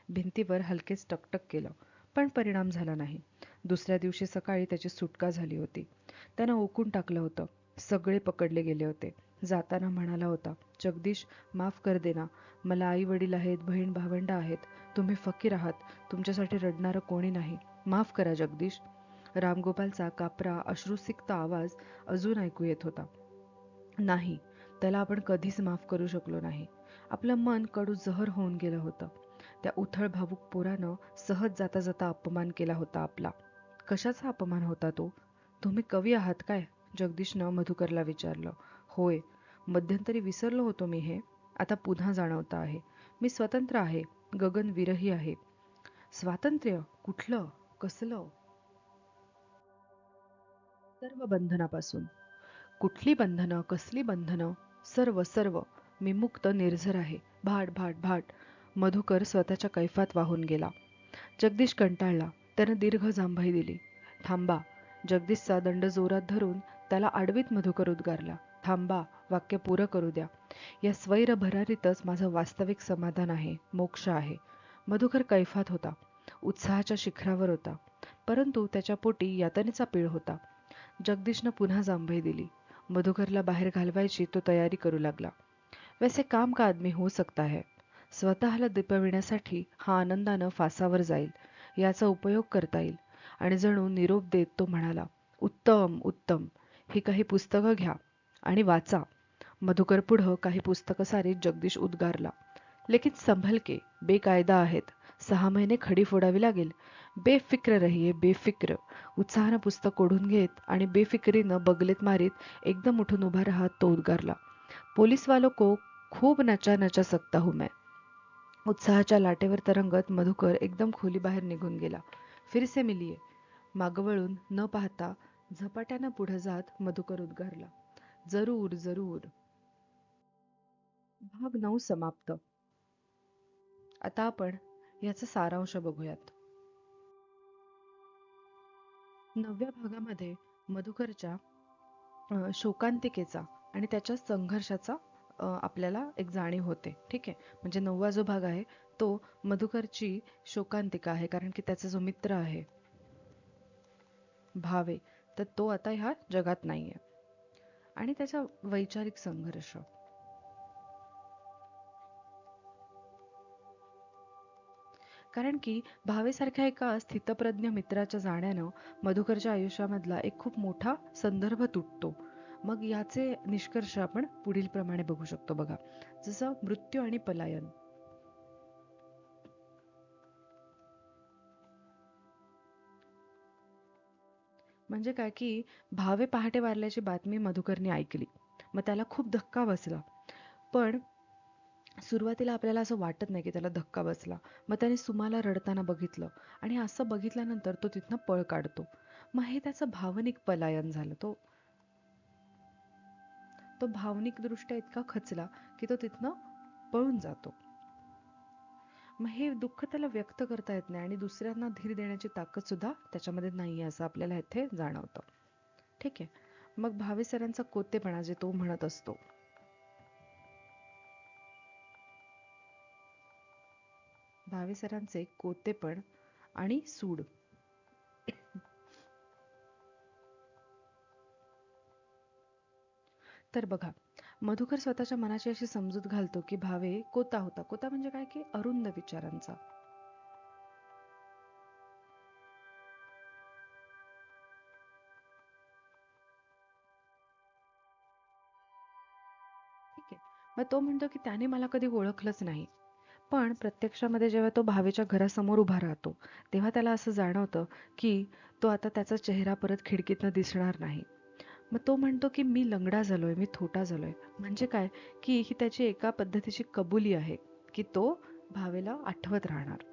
भिंतीवर हलकेच टकटक केलं, पण परिणाम झाला नाही. दुसऱ्या दिवशी सकाळी त्याची सुटका झाली होती. त्यानं ओकून टाकलं होतं. सगळे पकडले गेले होते. जाताना म्हणाला होता, जगदीश, माफ कर देना. मला आई वडील आहेत, बहीण भावंड आहेत. तुम्ही फकीर आहात. तुमच्यासाठी रडणारं कोणी नाही. माफ करा जगदीश. रामगोपालचा कापरा अश्रुसिक्त आवाज अजून ऐकू येत होता. नाही, त्याला आपण कधीच माफ करू शकलो नाही. आपलं मन कडू जहर होऊन गेलं होतं. त्या उथळ भावूक पोरानं सहज जाता जाता अपमान केला होता आपला. कशाचा अपमान होता तो? तुम्ही कवी आहात काय? जगदीशनं मधुकरला विचारलं. होय, मध्यंतरी विसरलो होतो मी हे. आता पुन्हा जाणवतं आहे. मी स्वतंत्र आहे, गगनविरही आहे. स्वातंत्र्य? कुठलं? कसलं? सर्व बंधनापासून. कुठली बंधनं, कसली बंधनं? सर्व सर्व. मी मुक्त निर्झर आहे. भाट भाट भाट. मधुकर स्वतःच्या कैफात वाहून गेला. जगदीश कंटाळला. त्यानं दीर्घ जांभई दिली. थांबा. जगदीशचा दंड जोरात धरून त्याला आडवीत मधुकर उद्गारला. थांबा, वाक्य पुरं करू द्या. या स्वैर भरारीतच माझं वास्तविक समाधान आहे, मोक्ष आहे. मधुकर कैफात होता. उत्साहाच्या शिखरावर होता. परंतु त्याच्या पोटी यातनेचा पीळ होता. जगदीशनं पुन्हा जांभई दिली. मधुकरला बाहेर घालवायची तो तयारी करू लागला. वैसे काम का आदमी हो सकता है. स्वतःला दिपविण्यासाठी हा आनंदानं फासावर जाईल, याचा उपयोग करता येईल. आणि जणू निरोप देत तो म्हणाला, उत्तम उत्तम. ही काही पुस्तकं घ्या आणि वाचा. मधुकर पुढं काही पुस्तकं सारीत जगदीश उद्गारला. लेकिन संभल के, बेकायदा आहेत. 6 महिने खडी फोडावी लागेल. बेफिक्र रहिये, बेफिक्र. उत्साहानं पुस्तक ओढून घेत आणि बेफिक्रीनं बगलेत मारीत एकदम उठून उभा राहत तो उद्गारला, पोलीस वालों को खूप नचा नचा सकता हूं मैं. उत्साहाच्या लाटेवर तरंगत मधुकर एकदम खोलीबाहेर निघून गेला. फिर से मिलिये. मागं वळून न पाहता झपाट्यानं पुढे जात मधुकर उद्गारला, जरूर जरूर. भाग 9 समाप्त. आता आपण याचा सारांश बघूयात. 9व्या भागामध्ये मधुकरच्या शोकांतिकेचा आणि त्याच्या संघर्षाचा आपल्याला एक जाणीव होते. ठीक आहे. म्हणजे 9वा जो भाग आहे तो मधुकरची शोकांतिका आहे, कारण की त्याचा जो मित्र आहे, भावे, तर तो आता ह्या जगात नाहीये, आणि त्याचा वैचारिक संघर्ष. कारण की भावेसारख्या एका स्थितप्रज्ञ मित्राच्या जाण्यानं मधुकरच्या आयुष्यामधला एक खूप मोठा संदर्भ तुटतो. मग याचे निष्कर्ष आपण पुढील प्रमाणे बघू शकतो बघा. जसं मृत्यू आणि पलायन. म्हणजे काय की भावे पहाटे वारल्याची बातमी मधुकरने ऐकली. मग त्याला खूप धक्का बसला. पण सुरुवातीला आपल्याला असं वाटत नाही की त्याला धक्का बसला. मग त्याने सुमाला रडताना बघितलं, आणि असं बघितल्यानंतर तो तिथनं पळ काढतो. मग हे त्याचं भावनिक पलायन झालं. तो भावनिकदृष्ट्या इतका खचला की तो तिथनं पळून जातो. मग हे दुःख त्याला व्यक्त करता येत नाही, आणि दुसऱ्यांना धीर देण्याची ताकद सुद्धा त्याच्यामध्ये नाहीये, असं आपल्याला इथे जाणवतं. ठीक आहे. मग भावे सरांचा कोतेपणा जे तो म्हणत असतो. भावे सरांचे कोतेपण आणि सूड. तर बघा, मधुकर स्वतःच्या मनाची अशी समजूत घालतो की भावे कोता होता. कोता म्हणजे काय की अरुंद विचारांचा. ठीक आहे. मग तो म्हणतो की त्याने मला कधी ओळखलंच नाही. पण प्रत्यक्षामध्ये जेव्हा तो भावेच्या घरासमोर उभा राहतो, तेव्हा त्याला असं जाणवतं की तो आता त्याचा चेहरा परत खिडकीतनं दिसणार नाही. मग तो म्हणतो की मी लंगडा झालोय, मी थोटा झालोय. म्हणजे काय की ही त्याची एका पद्धतीची कबुली आहे की तो भावेला आठवत राहणार.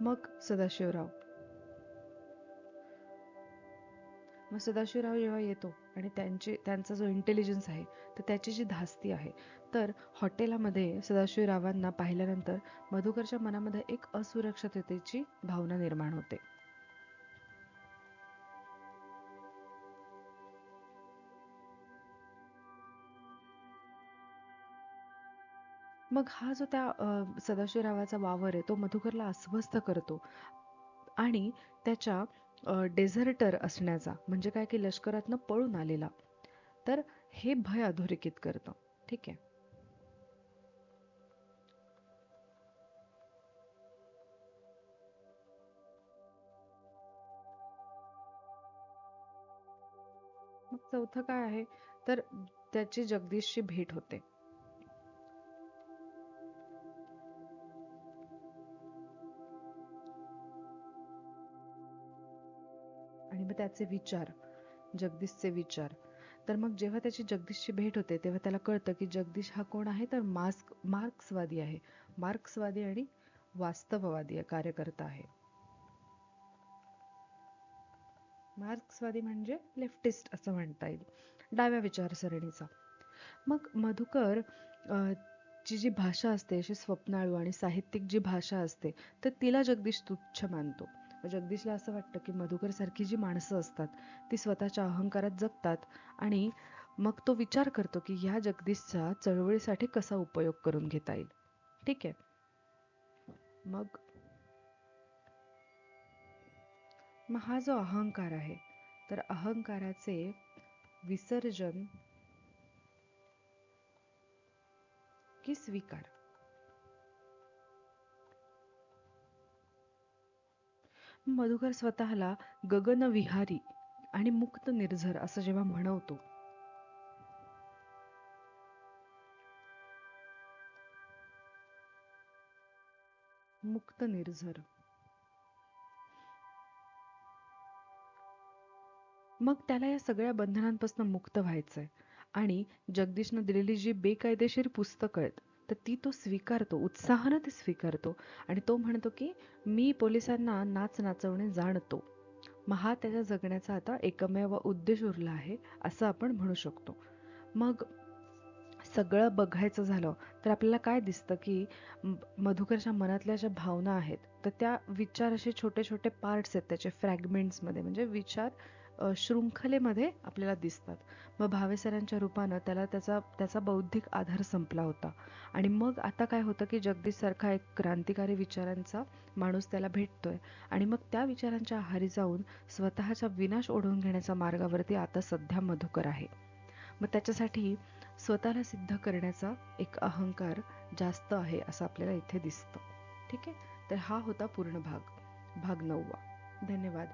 मग सदाशिवराव मग सदाशिवराव जेव्हा येतो, आणि त्यांचा जो इंटेलिजन्स आहे, तर त्याची जी धास्ती आहे, तर हॉटेलामध्ये सदाशिवरावांना पाहिल्यानंतर मधुकरच्या मनामध्ये एक असुरक्षिततेची भावना निर्माण होते. मग हा जो त्या सदाशिवरावाचा वावर आहे, तो मधुकरला अस्वस्थ करतो, आणि त्याच्या डेझर्टर असण्याचा, म्हणजे काय की लष्करातनं पळून आलेला, तर हे भय अधोरेखित करतं. ठीक आहे. मग चौथं काय आहे, तर त्याची जगदीशची भेट होते. आणि मग त्याचे विचार, जगदीशचे विचार. तर मग जेव्हा त्याची जगदीशची भेट होते, तेव्हा त्याला कळतं की जगदीश हा कोण आहे, तर मार्क्सवादी आहे. मार्क्सवादी आणि वास्तववादी कार्यकर्ता आहे. मार्क्सवादी म्हणजे लेफ्टिस्ट असं म्हणता येईल, डाव्या विचारसरणीचा. मग मधुकर ची जी भाषा असते अशी स्वप्नाळू आणि साहित्यिक जी भाषा असते, तर तिला जगदीश तुच्छ मानतो. जगदीशला असं वाटतं की मधुकर सारखी जी माणसं असतात ती स्वतःच्या अहंकारात जगतात, आणि मग तो विचार करतो की ह्या जगदीशचा चळवळीसाठी कसा उपयोग करून घेता येईल. ठीक आहे. मग मग हा जो अहंकार आहे, तर अहंकाराचे विसर्जन की स्वीकार. मधुकर स्वतःला गगनविहारी आणि मुक्त निर्झर असं जेव्हा म्हणवतो, मुक्त निर्झर, मग त्याला या सगळ्या बंधनांपासून मुक्त व्हायचंय, आणि जगदीशनं दिलेली जी बेकायदेशीर पुस्तकं आहेत, तर ती तो स्वीकारतो, उत्साहानं ते स्वीकारतो, आणि तो म्हणतो की मी पोलिसांना नाच नाचवणे जाणतो. मग हा त्याच्या जगण्याचा आता एकमेव उद्देश उरला आहे, असं आपण म्हणू शकतो. मग सगळं बघायचं झालं तर आपल्याला काय दिसतं की मधुकरच्या मनातल्या ज्या भावना आहेत, तर त्या विचार असे छोटे छोटे पार्ट्स आहेत त्याचे फ्रॅगमेंट्समध्ये, म्हणजे विचार शृंखलेमध्ये आपल्याला दिसतात. मग भावे सरांच्या रूपानं त्याला त्याचा बौद्धिक आधार संपला होता आणि मग आता काय होतं की जगदीशसारखा एक क्रांतिकारी विचारांचा माणूस त्याला भेटतोय आणि मग त्या विचारांच्या आहारी जाऊन स्वतःचा विनाश ओढवून घेण्याच्या मार्गावरती आता सध्या मधुकर आहे. मग त्याच्यासाठी स्वतःला सिद्ध करण्याचा एक अहंकार जास्त आहे असं आपल्याला इथे दिसतं. ठीक आहे, तर हा होता पूर्ण भाग 9वा. धन्यवाद.